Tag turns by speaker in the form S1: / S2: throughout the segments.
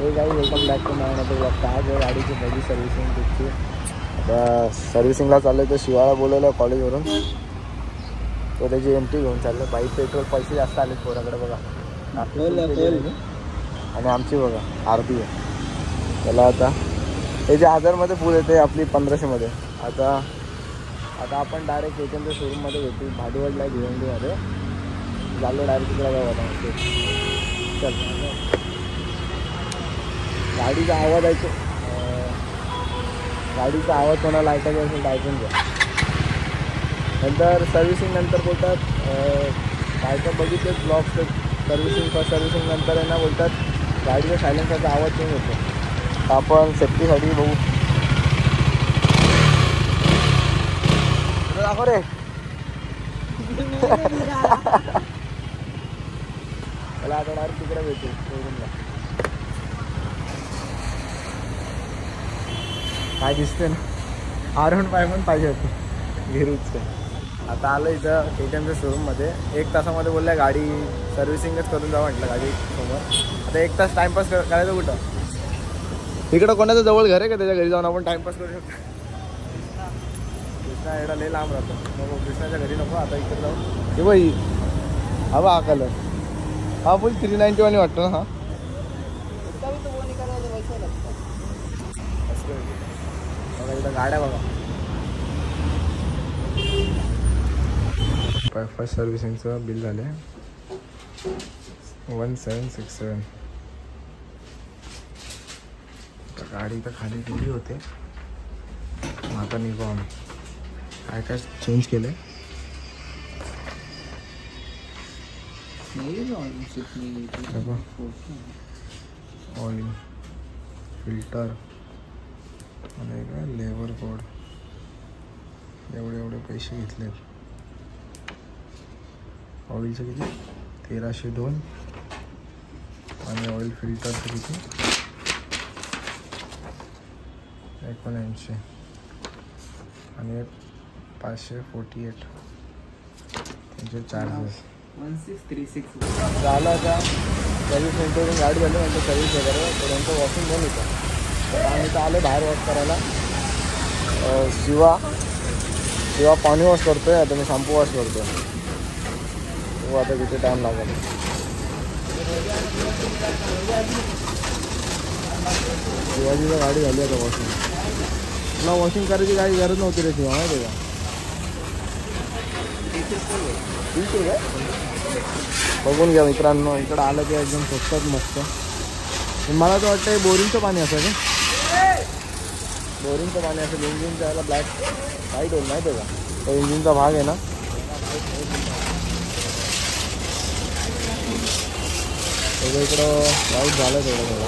S1: हे काही welcome back to माय नंतर बघता. आज गाडीची पहिली सर्व्हिसिंग तिथची. आता सर्व्हिसिंगला चाललं तर शिवाला बोलवलं कॉलेजवरून. तो त्याची एंट्री घेऊन चाललं. बाईक पेट्रोल पैसे जास्त आलेत पोराकडे बघा. आणि आमची बघा अर्धी आहे. त्याला आता हे जे 1000मध्ये फुल येते आपली 1500मध्ये. आता आपण डायरेक्ट केटीएमच्या शोरूममध्ये घेतो. भाडीवडला भिवंडीमध्ये झालं. डायरेक्ट तिकडे जाऊ आता. चल गाडीचा आवाज ऐकतो. गाडीचा आवाज कोणाला ऐकायचा असेल तर ऐकून घ्या. नंतर सर्व्हिसिंग नंतर बोलतात काय तर बघितले ब्लॉग्स सर्व्हिसिंग नंतर आहे ना बोलतात गाडीच्या सायलेन्सरचा आवाज चेंज होतो. आपण सेफ्टीसाठी बघू. दाखव रे. मला आता डायरेक्ट तिकडे भेटू शोरूमला. काय दिसते ना R15 पण पाहिजे होती गिरूजचं. आता आलं इथं केटीएमच्या शोरूममध्ये. 1 तासामध्ये बोलल्या गाडी सर्व्हिसिंगच करून जावं म्हटलं गाडी समोर. आता 1 तास टाईमपास करायचं कुठं. इकडं कोणाचं जवळ घर आहे का त्याच्या घरी जाऊन आपण टाईमपास करू शकतो. कृष्णा एवढा लई लांब राहतो. नको कृष्णाच्या घरी नको. आता इकडे जाऊ. हे बाई हा बा हा कलर हा फुल 391 वाटतो ना. हा बघा इथं गाड्या बघा. फर्स्ट सर्व्हिसिंगचं बिल झाले 1767. गाडी तर खाली गेली होते. आता निघू आम्ही. काय चेंज केलं आहे. ऑइल फिल्टर आणि काय लेबर कोड. एवढे पैसे घेतले. ऑइलचं किती 1302 आणि ऑइल फिल्टरचं किती 79 आणि 548 त्यांचे चार्जेस 1636 झालं. का सर्व्हिस सेंटरवरून गाडी झाली नंतर सर्व्हिस वगैरे त्यांचं वॉशिंग बंद होतं. तर आम्ही तर आले बाहेर वॉश करायला. शिवा पाणी वॉश करतोय. आता मी शॅम्पू वॉश करतोय. तो आता किती टाईम लागेल. शिवाजीची गाडी झाली आता वॉशिंग. तुला वॉशिंग करायची काही गरज नव्हती रे शिवा माहिती आहे का. ठीक आहे बघून घ्या मित्रांनो. इकडं आलं की एकदम स्वस्तात मस्त. मला तर वाटतं बोरिंगचं पाणी असं का. बोरिंगचं पाणी असेल. इंजिनचं याला ब्लॅक व्हाईट होईल माहिती आहे का. तो इंजिनचा भाग आहे ना. इकडं व्हाईट झालं थोडं.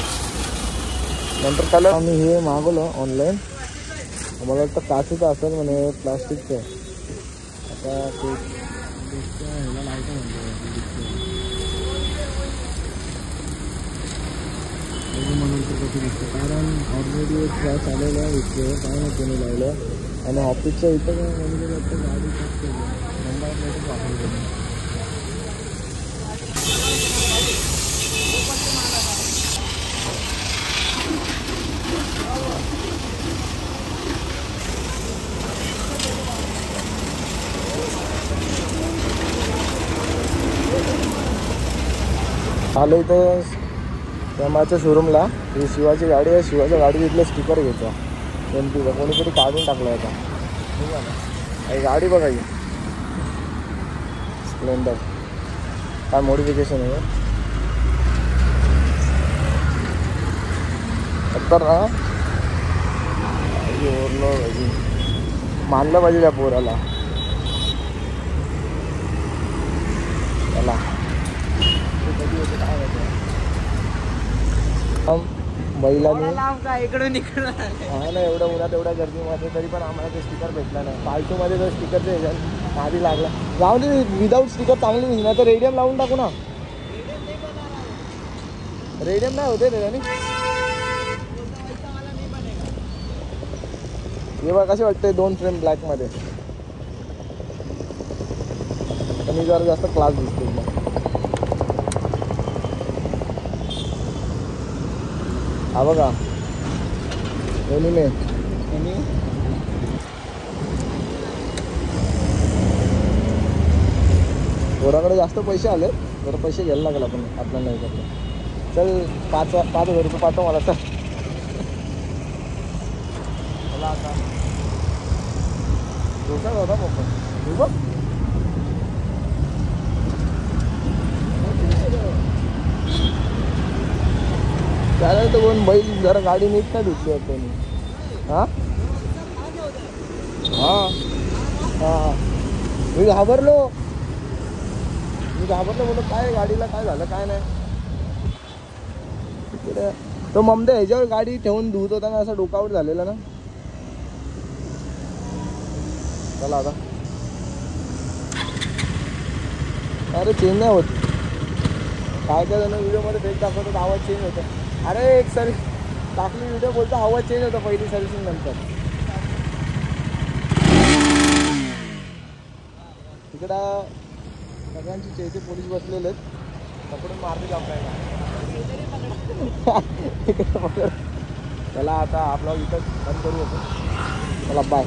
S1: नंतर कलर आम्ही हे मागवलं ऑनलाईन. मला वाटतं काचेचं असेल म्हणे प्लास्टिकचं. आता ते ह्याला लावतं म्हणून तर कसं दिसतं. कारण ऑलरेडी एक क्रॅश आलेला आहे इथे. काय नाही कोणी लावलं. आणि ऑफिसच्या इथं काय म्हणजे वाटतं गाडी चेक केली. नंबर प्लेटच वापरून केली. आलं इथं यमाच्या शोरूमला. ही शिवाची गाडी आहे. शिवाच्या गाडी इथलं स्टिकर घ्यायचा एमपीचा. कोणीतरी काढून टाकला होता. ठीक आहे ना. गाडी बघा ही स्प्लेंडर. काय मॉडिफिकेशन आहे तर ना. ओरलो पाहिजे मानलं पाहिजे त्या पोराला. चला बैलांनी इकडून हा ना एवढं उन्हात एवढ्या गर्दीमध्ये तरी पण आम्हाला ते स्टिकर भेटला नाही. फालतूमध्ये तर स्टिकरचे ह्याच्यात आधी लागला. जाऊन दे विदाऊट स्टिकर चांगली नाही. नाही तर रेडियम लावून टाकू ना. रेडियम नाही होते त्याच्याने. हे बघा कसे वाटते 2 फ्रेम ब्लॅकमध्ये. मी जरा जास्त क्लास दिसतो. हा बघा एनिमे पोराकडे जास्त पैसे आले जरा पैसे घ्यायला लागला पण आपल्याला नाही करतो. चल 5,000 रुपये पाठव मला. चल चला आता डोसा होता पप्पा बघ. चालेल तर कोण बैल जरा गाडी नीट नाही धुतली होती मी. हां हां हां मी घाबरलो बोललो काय गाडीला काय झालं काय नाही. तो ममदे ह्याच्यावर गाडी ठेवून धुत होता ना असं डोकावर झालेला ना. चला आता अरे चेंज नाही होत काय काय जण व्हिडिओमध्ये फेक दाखवतात आवाज चेंज होतो. अरे एक सर्विस टाकली व्हिडिओ बोलतो आवाज चेंज होता पहिली सर्व्हिसिंग नंतर. तिकडं सगळ्यांची चेते पोलीस बसलेले आहेत पकडून मारतील आपल्याला. चला आता आपला इथं बंद करू आपण. चला बाय.